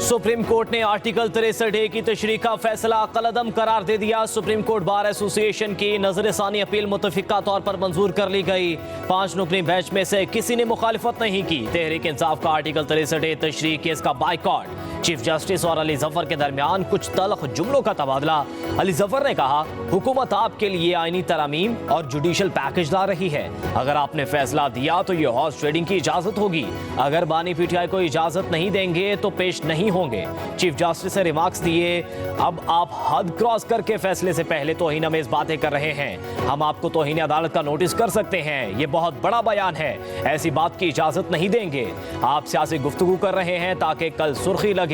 Supreme court ने article 63A की तशरीह का फैसला कलअदम करार दे दिया। सुप्रीम कोर्ट बार एसोसिएशन की नजरसानी अपील मुतफिका तौर पर मंजूर कर ली गई। 5 रुकनी बेंच में से किसी ने मुखालिफत नहीं की। तहरीक इंसाफ का आर्टिकल 63A तशरीह केस का बाइकॉट। चीफ जस्टिस और अली जफर के दरमियान कुछ तल्ख जुमलों का तबादला। अली जफर ने कहा, हुकूमत आपके लिए आईनी तरामीम और जुडिशल पैकेज ला रही है। अगर आपने फैसला दिया तो ये हॉर्स ट्रेडिंग की इजाजत होगी। अगर बानी पीटीआई को इजाजत नहीं देंगे तो पेश नहीं होंगे। चीफ जस्टिस ने रिमार्क्स दिए, अब आप हद क्रॉस करके फैसले से पहले तौहीन अमेज बातें कर रहे हैं। हम आपको तौहीन अदालत का नोटिस कर सकते हैं। ये बहुत बड़ा बयान है, ऐसी बात की इजाजत नहीं देंगे। आप सियासी गुफ्तगू कर रहे हैं ताकि कल सुर्खी लगे।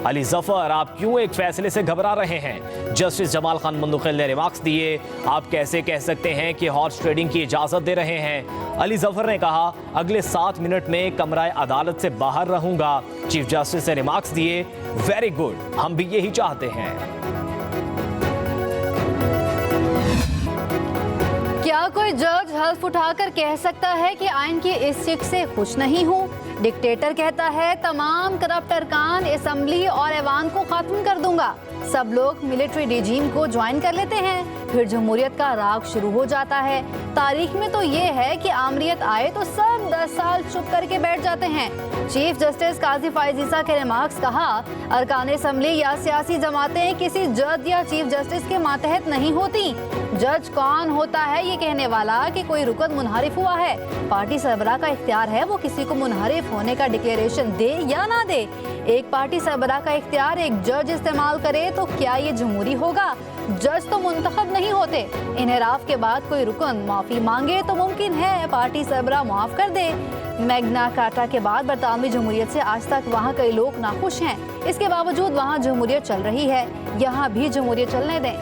अली जफर, आप क्यों एक फैसले से घबरा रहे हैं? जस्टिस जमाल खान मुंदखिल ने रिमार्क्स दिए, आप कैसे कह सकते हैं कि हॉर्स ट्रेडिंग की इजाजत दे रहे हैं? अली जफर ने कहा, अगले 7 मिनट में कमरा अदालत से बाहर रहूंगा। चीफ जस्टिस ने रिमार्क्स दिए, वेरी गुड, हम भी यही चाहते हैं। क्या कोई जज हल्फ उठाकर कह सकता है कि आइन की इस शिक से खुश नहीं हूँ? डिक्टेटर कहता है, तमाम करप्ट अरकान असेंबली और ऐवान को खत्म कर दूंगा। सब लोग मिलिट्री रिजीम को ज्वाइन कर लेते हैं, फिर जमहूरियत का राग शुरू हो जाता है। तारीख में तो ये है कि आमरीत आए तो सब 10 साल चुप करके बैठ जाते हैं। चीफ जस्टिस काजी फाइज ईसा के रिमार्क्स कहा, अरकान असेंबली या सियासी जमातें किसी जज या चीफ जस्टिस के मातहत नहीं होती। जज कौन होता है ये कहने वाला कि कोई रुकन मुनहरिफ हुआ है। पार्टी सरबराह का इख्तियार है वो किसी को मुनहरिफ होने का डिक्लेरेशन दे या ना दे। एक पार्टी सरबराह का इख्तियार एक जज इस्तेमाल करे तो क्या ये जमहूरी होगा? जज तो मुंतखब नहीं होते। इन्हराफ के बाद कोई रुकन माफी मांगे तो मुमकिन है पार्टी सरबराह माफ कर दे। मैग्ना कार्टा के बाद बरतानवी जमहूरियत से आज तक वहाँ कई लोग नाखुश हैं। इसके बावजूद वहाँ जमहूरियत चल रही है, यहाँ भी जमहूरियत चलने दें।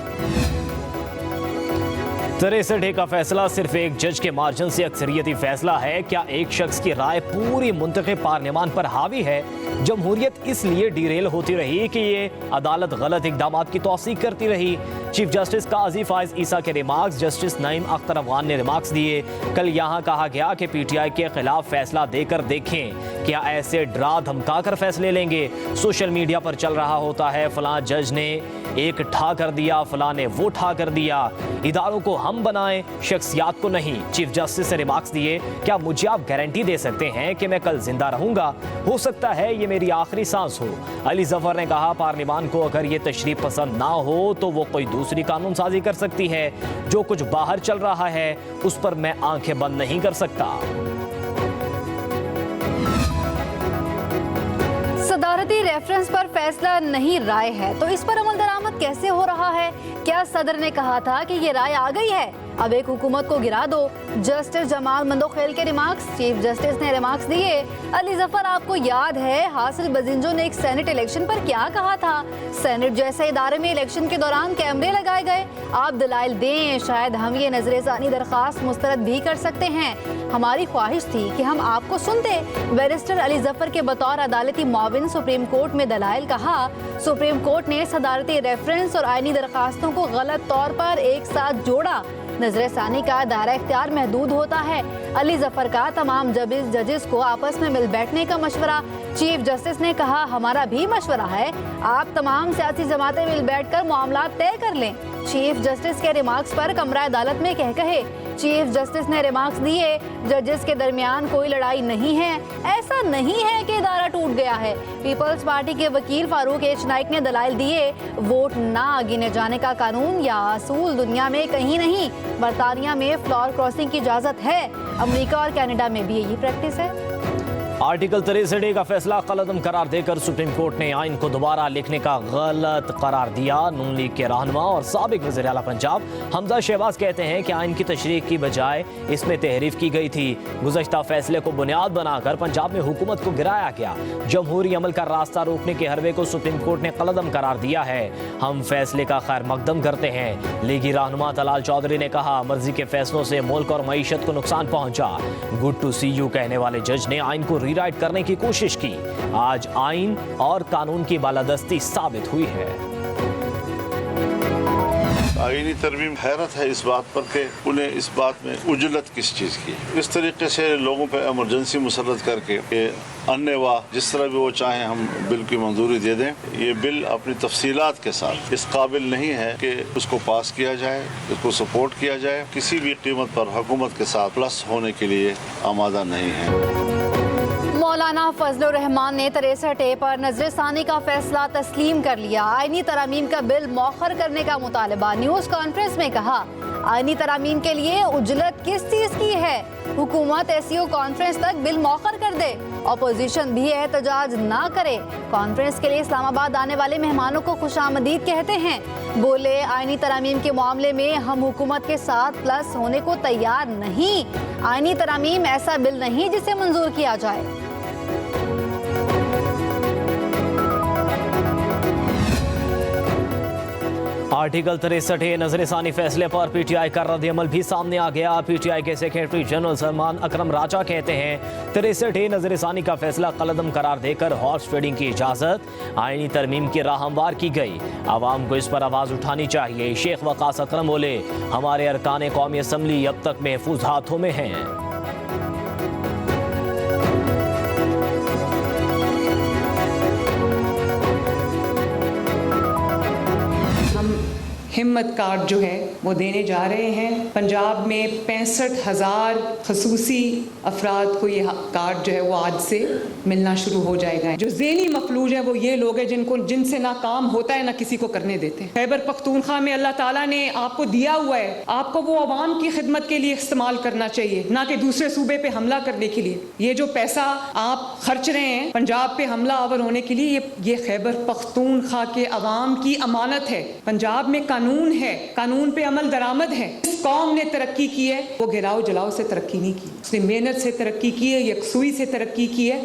63A का फैसला सिर्फ एक जज के मार्जिन से अक्सरियती फैसला है। क्या एक शख्स की राय पूरी मुंतखब पार्लियामान पर हावी है? जमहूरियत इसलिए डिरेल होती रही कि ये अदालत गलत इकदामात की तौसीक करती रही। चीफ जस्टिस काजी फाइज ईसा के रिमार्क्स। जस्टिस नईम अख्तर अफगान ने रिमार्क्स दिए, कल यहाँ कहा गया कि पीटीआई के खिलाफ फैसला देकर देखें, क्या ऐसे डरा धमका कर फैसले लेंगे? सोशल मीडिया पर चल रहा होता है, फलां जज ने एक ठा कर दिया, फलां ने वो ठा कर दिया। इदारों को हम बनाएं, शख्सियात को नहीं। चीफ जस्टिस ने रिमार्क्स दिए, क्या मुझे आप गारंटी दे सकते हैं कि मैं कल जिंदा रहूंगा? हो सकता है ये मेरी आखिरी सांस हो। अली जफर ने कहा, पार्लियामान को अगर ये तशरीह पसंद ना हो तो वो कोई दूसरी कानून साजी कर सकती है। जो कुछ बाहर चल रहा है उस पर मैं आंखें बंद नहीं कर सकता। सदारती रेफरेंस पर फैसला नहीं राय है, तो इस पर अमल दरामद कैसे हो रहा है? क्या सदर ने कहा था कि ये राय आ गई है, अब एक हुकूमत को गिरा दो? जस्टिस जमाल मुंदखिल के रिमार्क्स। चीफ जस्टिस ने रिमार्क्स दिए, अली जफर, आपको याद है हासिल बजिंजो ने एक सेनेट इलेक्शन पर क्या कहा था? सेनेट जैसे इदारे में इलेक्शन के दौरान कैमरे लगाए गए। आप दलाइल दें, शायद हम ये नजरसानी दरख्वास्त मुस्तरद भी कर सकते हैं। हमारी ख्वाहिश थी कि हम आपको सुनते। बैरिस्टर अली जफर के बतौर अदालती मुआविन सुप्रीम कोर्ट में दलाइल कहा, सुप्रीम कोर्ट ने सदारती रेफरेंस और आईनी दरखास्तों को गलत तौर पर एक साथ जोड़ा। नजरसानी का दायरा इख्तियार महदूद होता है। अली जफर का तमाम जजेस को आपस में मिल बैठने का मशवरा। चीफ जस्टिस ने कहा, हमारा भी मशवरा है, आप तमाम सियासी जमातें मिल बैठकर मामला तय कर लें। चीफ जस्टिस के रिमार्क्स पर कमरा अदालत में कहे। चीफ जस्टिस ने रिमार्क्स दिए, जजेस के दरमियान कोई लड़ाई नहीं है, ऐसा नहीं है कि इदारा टूट गया है। पीपल्स पार्टी के वकील फारूक एच नाइक ने दलाइल दिए, वोट ना गिने जाने का कानून या असूल दुनिया में कहीं नहीं। बरतानिया में फ्लोर क्रॉसिंग की इजाजत है, अमेरिका और कनाडा में भी यही प्रैक्टिस है। आर्टिकल 63A का फैसला कलअदम करार देकर सुप्रीम कोर्ट ने आइन को दोबारा लिखने का गलत करार दिया। नून लीग के रहनुमा और साबिक वज़ीर आला पंजाब हमजा शहबाज कहते हैं कि आइन की तशरीह की बजाय इसमें तहरीफ की गई थी। गुज़श्ता फैसले को बुनियाद बनाकर पंजाब में हुकूमत को गिराया गया। जमहूरी अमल का रास्ता रोकने के हरवे को सुप्रीम कोर्ट ने कलअदम करार दिया है। हम फैसले का खैर मकदम करते हैं। लीगी रहनुमा तलाल चौधरी ने कहा, मर्जी के फैसलों से मुल्क और मईशत को नुकसान पहुंचा। गुड टू सी यू कहने वाले जज ने आइन को रीराइट करने की कोशिश की। आज आइन और कानून की बालादस्ती साबित हुई है। आईनी तरमीम हैरत है इस बात पर कि उन्हें इस बात में उजलत किस चीज़ की। इस तरीके से लोगों पर एमरजेंसी मुसल्लत करके अन्य व जिस तरह भी वो चाहें हम बिल की मंजूरी दे दें। ये बिल अपनी तफसीलात के साथ इस काबिल नहीं है कि उसको पास किया जाए, इसको सपोर्ट किया जाए। किसी भी कीमत पर हुकूमत के साथ प्लस होने के लिए आमादा नहीं है। मौलाना फजलुर रहमान ने 63A पर नजरसानी का फैसला तस्लीम कर लिया। आईनी तरामीम का बिल मौखर करने का मुतालबा। न्यूज़ कॉन्फ्रेंस में कहा, आईनी तरामीम के लिए उजलत किस चीज़ की है? हुकूमत एसईओ कॉन्फ्रेंस तक बिल मौखर कर दे, अपोजिशन भी एहतजाज ना करे। कॉन्फ्रेंस के लिए इस्लामाबाद आने वाले मेहमानों को खुशामदीद कहते हैं। बोले, आईनी तरामीम के मामले में हम हुकूमत के साथ प्लस होने को तैयार नहीं। आईनी तरामीम ऐसा बिल नहीं जिसे मंजूर किया जाए। आर्टिकल 63 नजरसानी फैसले पर पीटीआई का रद्द-ए-अमल भी सामने आ गया। पीटीआई के सेक्रेटरी जनरल सलमान अकरम राजा कहते हैं 63A नजरसानी का फैसला कलअदम करार देकर हॉर्स ट्रेडिंग की इजाजत आईनी तरमीम की राह हमवार की गई। आवाम को इस पर आवाज उठानी चाहिए। शेख वकास अकरम बोले, हमारे अरकान कौमी असम्बली अब तक महफूज हाथों में हैं। हिम्मत कार्ड जो है वो देने जा रहे हैं। पंजाब में 65,000 खसूसी अफराद को ये कार्ड जो है वो आज से मिलना शुरू हो जाएगा। जो ज़हनी मफलूज है वो ये लोग हैं जिनसे ना काम होता है ना किसी को करने देते हैं। खैबर पख्तूनख्वा में अल्लाह ताला ने आपको दिया हुआ है, आपको वो अवाम की खिदमत के लिए इस्तेमाल करना चाहिए, ना कि दूसरे सूबे पे हमला करने के लिए। ये जो पैसा आप खर्च रहे हैं पंजाब पे हमला आवर होने के लिए, ये खैबर पख्तूनख्वा के अवाम की अमानत है। पंजाब में कानून है, कानून पे अमल दरामद है। इस कौम ने तरक्की की है, वो गिराओ जलाओ से तरक्की नहीं की, उसने मेहनत से तरक्की की है, यकसुई से तरक्की की है।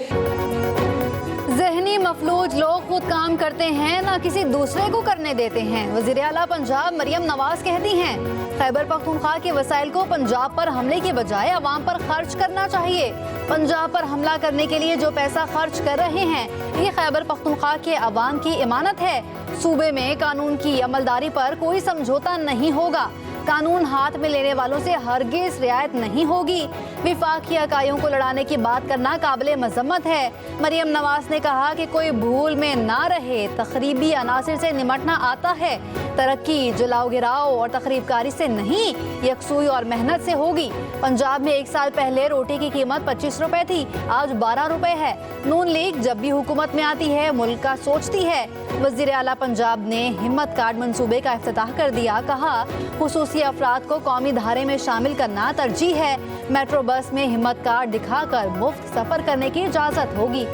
ज़हनी मफलूज लोग खुद काम करते हैं, ना किसी दूसरे को करने देते हैं। वज़ीर आला पंजाब मरियम नवाज कहती हैं, खैबर पख्तूनख्वा के वसाइल को पंजाब पर हमले के बजाय अवाम पर खर्च करना चाहिए। पंजाब पर हमला करने के लिए जो पैसा खर्च कर रहे हैं, ये खैबर पख्तूनख्वा के अवाम की इमानत है। सूबे में कानून की अमलदारी पर कोई समझौता नहीं होगा। कानून हाथ में लेने वालों से हरगिज रियायत नहीं होगी। विफाकी अकाइयों को लड़ाने की बात करना काबिले मजम्मत है। मरियम नवाज ने कहा कि कोई भूल में ना रहे, तखरीबी अनासिर से निमटना आता है। तरक्की जलाओ गिराओ और तखरीबकारी से नहीं, यकसुई और मेहनत से होगी। पंजाब में 1 साल पहले रोटी की कीमत 25 रुपए थी, आज 12 रुपए है। नून लीग जब भी हुकूमत में आती है मुल्क का सोचती है। वज़ीर आला पंजाब ने हिम्मत कार्ड मंसूबे का इफ्तिताह कर दिया। कहा, खुसूसी अफराद को कौमी धारे में शामिल करना तरजीह है। मेट्रो बस में हिम्मत कार्ड दिखाकर मुफ्त सफर करने की इजाजत होगी।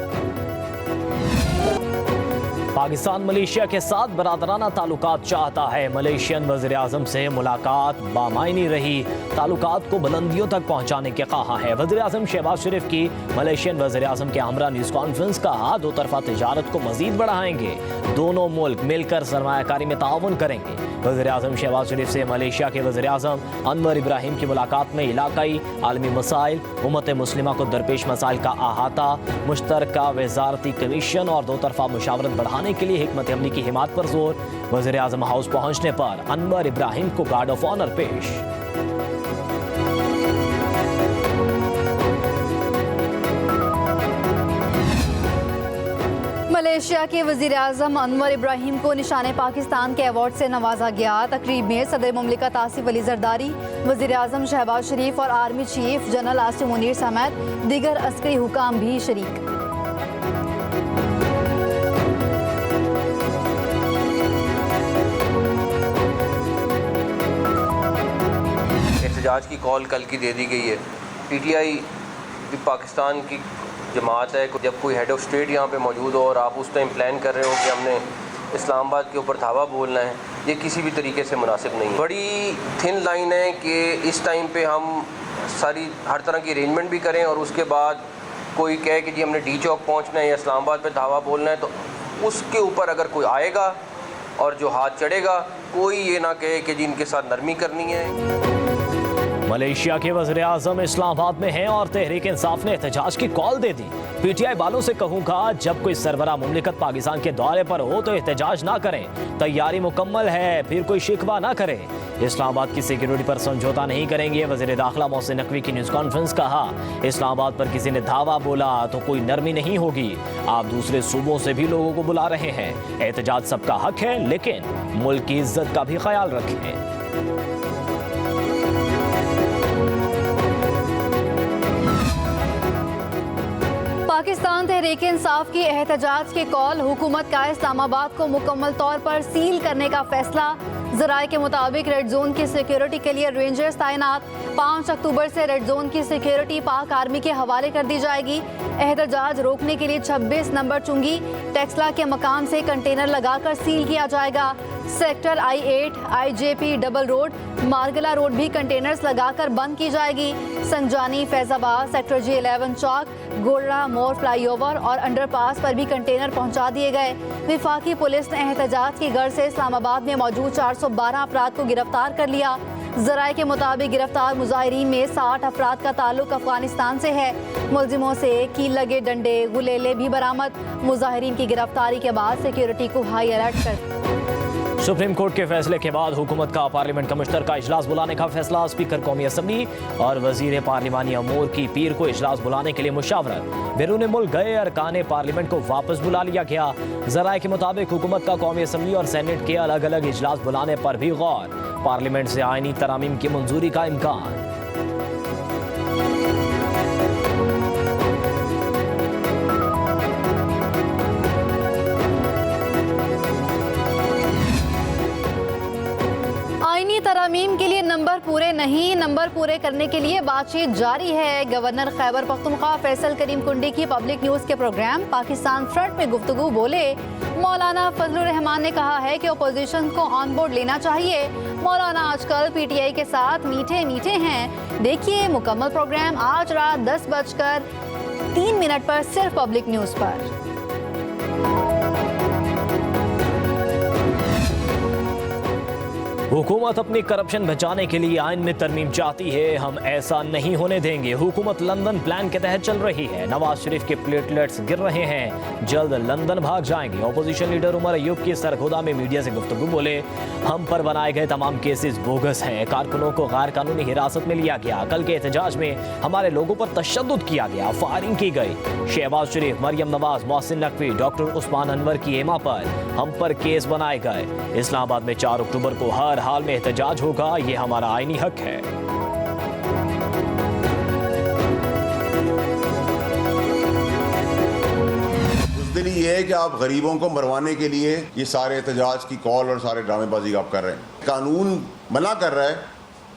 पाकिस्तान मलेशिया के साथ बरादराना ताल्लुकात चाहता है। मलेशियन वज़ीर आज़म से मुलाकात बामायनी रही, ताल्लुकात को बुलंदियों तक पहुँचाने के कहा है। वज़ीर आज़म शहबाज शरीफ की मलेशियन वज़ीर आज़म के हमरा न्यूज़ कॉन्फ्रेंस कहा, दो तरफा तिजारत को मज़ीद बढ़ाएंगे, दोनों मुल्क मिलकर सरमायाकारी में ताउन करेंगे। वज़ीर आज़म शहबाज शरीफ से मलेशिया के वज़ीर आज़म अनवर इब्राहिम की मुलाकात में इलाकाई आलमी मसाइल, उम्मत मुस्लिमा को दरपेश मसाइल का अहाता, मुश्तरका वज़ारती कमीशन और दो तरफा मुशावरत बढ़ाने के लिए हिकमत अमली की हिमायत पर जोर। वज़ीर आज़म हाउस पहुँचने पर अनवर इब्राहिम को गार्ड ऑफ ऑनर पेश। मलेशिया के वज़ीर आज़म अनवर इब्राहिम को निशाने पाकिस्तान के अवार्ड से नवाजा गया। तकरीब में सदर मुमलिकत आसिफ अली जरदारी, वज़ीर आज़म शहबाज शरीफ और army chief general Asim Munir समेत दीगर अस्करी हुकाम भी शरीक। एहतजाज की कॉल कल की दे दी गई है। पीटीआई भी पाकिस्तान की जमात है। जब कोई हेड ऑफ स्टेट यहाँ पे मौजूद हो और आप उस टाइम प्लान कर रहे हो कि हमने इस्लामाबाद के ऊपर धावा बोलना है, ये किसी भी तरीके से मुनासिब नहीं है। बड़ी थिन लाइन है कि इस टाइम पे हम हर तरह की अरेंजमेंट भी करें और उसके बाद कोई कहे कि जी हमने डी चौक पहुँचना है या इस्लामाबाद पे धावा बोलना है, तो उसके ऊपर अगर कोई आएगा और जो हाथ चढ़ेगा, कोई ये ना कहे कि जी इनके साथ नरमी करनी है। मलेशिया के वज़ीर-ए-आज़म इस्लामाबाद में हैं और तहरीक इंसाफ ने एहतजाज की कॉल दे दी। पीटीआई वालों से कहूंगा, जब कोई सरबरा मुमलिकत पाकिस्तान के दौरे पर हो तो एहतजाज ना करें, तैयारी मुकम्मल है, फिर कोई शिकवा ना करें। इस्लामाबाद की सिक्योरिटी पर समझौता नहीं करेंगे। वज़ीर दाखिला मोहसिन नकवी की न्यूज़ कॉन्फ्रेंस। कहा, इस्लामाबाद पर किसी ने धावा बोला तो कोई नरमी नहीं होगी। आप दूसरे सूबों से भी लोगों को बुला रहे हैं। एहतजाज सबका हक है, लेकिन मुल्क की इज्जत का भी ख्याल रखें। पाकिस्तान तहरीक इंसाफ की एहतजाज की कॉल, हुकूमत का इस्लामाबाद को मुकम्मल तौर पर सील करने का फैसला। ज़राए के मुताबिक रेड जोन की सिक्योरिटी के लिए रेंजर्स तैनात। 5 अक्टूबर से रेड जोन की सिक्योरिटी पाक आर्मी के हवाले कर दी जाएगी। एहतजाज रोकने के लिए 26 नंबर चुंगी टेक्सला के मकाम से कंटेनर लगाकर सील किया जाएगा। Sector I-8, IJP double road, Margalla road भी कंटेनर्स लगाकर बंद की जाएगी। संजानी, फैजाबाद, सेक्टर G11 चौक, गोलरा मोड़ फ्लाईओवर और अंडरपास पर भी कंटेनर पहुंचा दिए गए। विफाकी पुलिस ने एहतजाज की गर्ज से इस्लामाबाद में मौजूद 412 अफराद को गिरफ्तार कर लिया। ज़राए के मुताबिक गिरफ्तार मुजाहिरीन में 60 अफराद का ताल्लुक अफगानिस्तान से है। मुलजिमों से कील लगे डंडे, गुलेले भी बरामद। मुजाहिरीन की गिरफ्तारी के बाद सिक्योरिटी को हाई अलर्ट कर। सुप्रीम कोर्ट के फैसले के बाद हुकूमत का पार्लियामेंट का मुश्तरका इजलास बुलाने का फैसला। स्पीकर कौमी असम्बली और वजीर पार्लिमानी अमूर की पीर को इजलास बुलाने के लिए मुशावरत। बैरून मुल्क गए अरकाने पार्लियामेंट को वापस बुला लिया गया। ज़राए के मुताबिक हुकूमत का कौमी असम्बली और सेनेट के अलग अलग इजलास बुलाने पर भी गौर। पार्लियामेंट से आईनी तरामीम की मंजूरी का इम्कान। आईनी तरमीम के लिए नंबर पूरे नहीं, नंबर पूरे करने के लिए बातचीत जारी है। गवर्नर खैबर पख्तूनख्वा फैसल करीम कुंडी की पब्लिक न्यूज़ के प्रोग्राम पाकिस्तान फ्रंट में गुफ्तगू बोले। मौलाना फजलुर रहमान ने कहा है कि अपोजिशन को ऑन बोर्ड लेना चाहिए। मौलाना आजकल पीटीआई के साथ मीठे मीठे हैं। देखिए मुकम्मल प्रोग्राम आज रात 10:03 पर सिर्फ पब्लिक न्यूज़ पर। हुकूमत अपनी करप्शन बचाने के लिए आइन में तरमीम चाहती है, हम ऐसा नहीं होने देंगे। हुकूमत लंदन प्लान के तहत चल रही है। नवाज शरीफ के प्लेटलेट्स गिर रहे हैं, जल्द लंदन भाग जाएंगे। अपोजिशन लीडर उमर अयूब की सरगोदा में मीडिया से गुफ्तगू बोले, हम पर बनाए गए तमाम केसेस बोगस हैं। कारकुनों को गैर कानूनी हिरासत में लिया गया। कल के एहतजाज में हमारे लोगों पर तशद्दुद किया गया, फायरिंग की गई। शहबाज शरीफ, मरियम नवाज, मोहसिन नकवी, डॉक्टर उस्मान अनवर की एमा पर हम पर केस बनाए गए। इस्लामाबाद में 4 अक्टूबर को हर हाल में एहतजाज होगा, ये हमारा आईनी हक है। बुज़दिली ये है कि आप गरीबों को मरवाने के लिए ये सारे एहतजाज की कॉल और सारे ड्रामेबाजी आप कर रहे हैं। कानून मना कर रहा है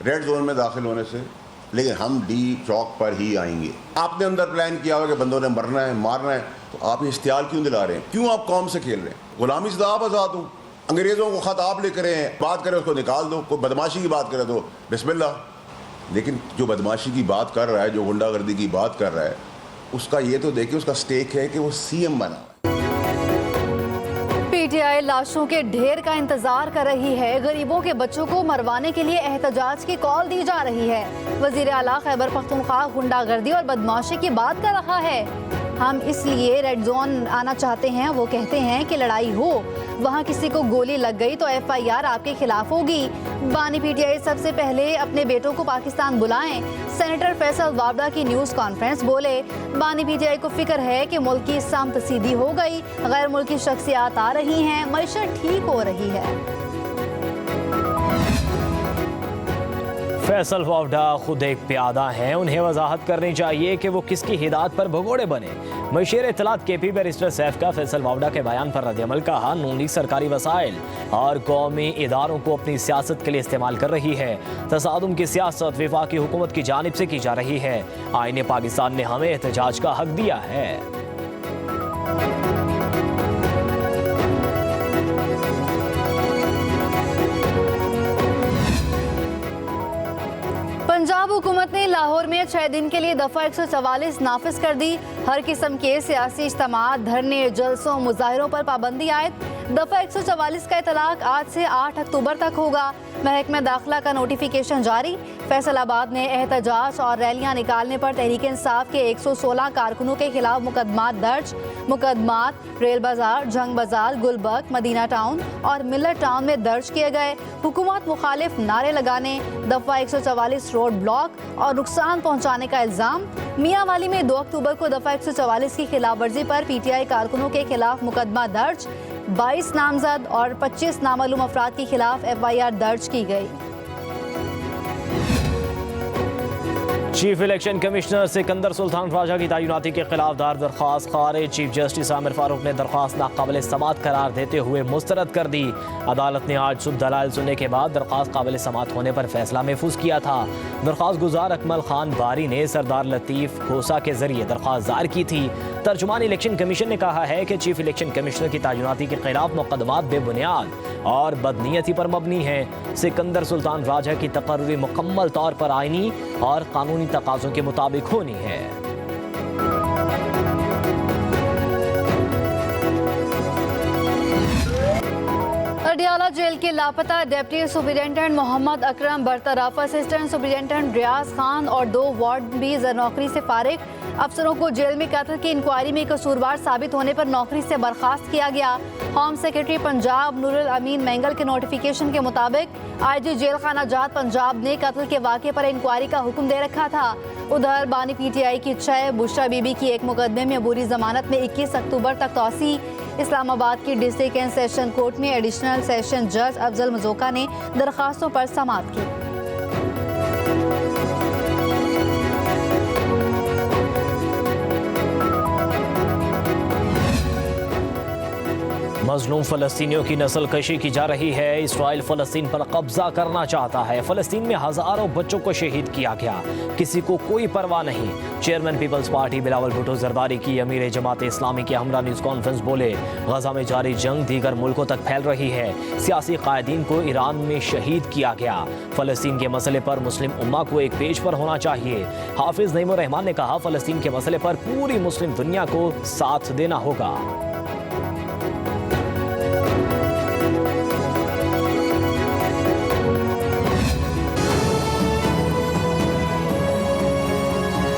रेड जोन में दाखिल होने से, लेकिन हम डी चौक पर ही आएंगे। आपने अंदर प्लान किया हुआ कि बंदों ने मरना है, मारना है, तो आप इश्तियाल क्यों दिला रहे हैं? क्यों आप कौम से खेल रहे हैं? गुलामी से तो आप आज़ाद हो। अंग्रेज़ों को ख़त आप लेकर हैं, बात करें उसको निकाल दो। कोई बदमाशी की बात करे तो बिस्मिल्लाह। लेकिन जो बदमाशी की बात कर रहा है, जो गुंडागर्दी की बात कर रहा है, उसका ये तो देखिए, उसका स्टेक है कि वो सीएम बना। पीटीआई लाशों के ढेर का इंतजार कर रही है। गरीबों के बच्चों को मरवाने के लिए एहतजाज की कॉल दी जा रही है। वजीर आला खैबर पख्तूनख्वा गुंडागर्दी और बदमाशी की बात कर रहा है। हम इसलिए रेड जोन आना चाहते हैं। वो कहते हैं कि लड़ाई हो, वहाँ किसी को गोली लग गई तो FIR आपके खिलाफ होगी। बानी पीटीआई सबसे पहले अपने बेटों को पाकिस्तान बुलाएं। सेनेटर फैसल वावड़ा की न्यूज़ कॉन्फ्रेंस बोले, बानी पीटीआई को फिक्र है कि मुल्क की समत सीधी हो गई, गैर मुल्की शख्सियात आ रही हैं, मईशत ठीक हो रही है। फैसल वावड़ा खुद एक प्यादा हैं, उन्हें वजाहत करनी चाहिए कि वो किसकी हिदायत पर भगोड़े बने। मशीर इत्तलात KP बैरिस्टर सैफ का फैसल वावड़ा के बयान पर रद्द-ए-अमल कहा, नून लीग सरकारी वसाइल और कौमी इदारों को अपनी सियासत के लिए इस्तेमाल कर रही है। तसादुम की सियासत वफाकी हुकूमत की जानिब से की जा रही है। आईने पाकिस्तान ने हमें एहतजाज का हक दिया है। पंजाब पंजाब हुकूमत ने लाहौर में 6 दिन के लिए दफा 144 नाफिज कर दी। हर किस्म के सियासी इज्तिमा, धरने, जलसों, मुजाहिरों पर पाबंदी आयद। दफा 144 का इतलाक आज से 8 अक्टूबर तक होगा। महकमा दाखिला का नोटिफिकेशन जारी। फैसलाबाद में एहतजाज और रैलियां निकालने पर तहरीक इंसाफ के 116 कारकुनों के खिलाफ मुकदमात दर्ज। मुकदमात रेल बाजार, जंग बाजार, गुलबर्ग, मदीना टाउन और मिलर टाउन में दर्ज किए गए। हुकूमत मुखालिफ नारे लगाने, दफा 144 रोड ब्लॉक और नुकसान पहुंचाने का इल्जाम। मियांवाली में 2 अक्टूबर को दफा 144 की खिलाफ वर्जी पर PTI कारकुनों के खिलाफ मुकदमा दर्ज। 22 नामजद और 25 नामालूम अफराद के खिलाफ FIR दर्ज की गई। Chief election commissioner Sikandar Sultan Raja की तैनाती के खिलाफ दायर दरख्वास्त खारिज। चीफ जस्टिस आमिर फारूक ने दरख्वास्त नाकाबिल समात करार देते हुए मुस्तरद कर दी। अदालत ने आज सुबह दलाइल सुनने के बाद दरख्वास्त काबिल समात होने पर फैसला महफूज किया था। दरख्वास्त गुजार अकमल खान बारी ने सरदार लतीफ खोसा के जरिए दरख्वास्त दायर की थी। तर्जुमान इलेक्शन कमीशन ने कहा है कि चीफ इलेक्शन कमिश्नर की तैनाती के खिलाफ मुकदमात बेबुनियाद और बदनीयती पर मबनी है। सिकंदर सुल्तान राजा की तकर्री मुकम्मल तौर पर आईनी और कानूनी तकाज़ों के मुताबिक होनी है। अडियाला जेल के लापता deputy superintendent Mohammad Akram बरतरफ। Assistant superintendent रियाज खान और 2 वार्ड भी नौकरी से फारिग। अफसरों को जेल में कत्ल की इंक्वायरी में कसूरवार साबित होने पर नौकरी से बर्खास्त किया गया। होम सेक्रेटरी पंजाब नूरुल अमीन मैंगल के नोटिफिकेशन के मुताबिक IG जेल खाना जात पंजाब ने कत्ल के वाक़े पर इंक्वायरी का हुक्म दे रखा था। उधर बानी PTI की 6 बुशरा बीबी की एक मुकदमे में अबूरी जमानत में 21 अक्टूबर तक तौसी। इस्लामाबाद की डिस्ट्रिक्ट एंड सेशन कोर्ट में एडिशनल सेशन जज अफजल मजोका ने दरखास्तों पर समाअत की। मजलूम फ़लस्तीनियों की नस्ल कशी की जा रही है। इसराइल फ़लस्तीन पर कब्जा करना चाहता है। फ़लस्तीन में हज़ारों बच्चों को शहीद किया गया, किसी को कोई परवाह नहीं। चेयरमैन पीपल्स पार्टी बिलावल भुट्टो जरदारी की अमीर जमात इस्लामी के हमरा न्यूज़ कॉन्फ्रेंस बोले, गजा में जारी जंग दीगर मुल्कों तक फैल रही है। सियासी कायदीन को ईरान में शहीद किया गया। फ़लस्तीन के मसले पर मुस्लिम उम्मा को एक पेज पर होना चाहिए। हाफिज नईमुर रहमान ने कहा, फ़लस्तीन के मसले पर पूरी मुस्लिम दुनिया को साथ देना होगा।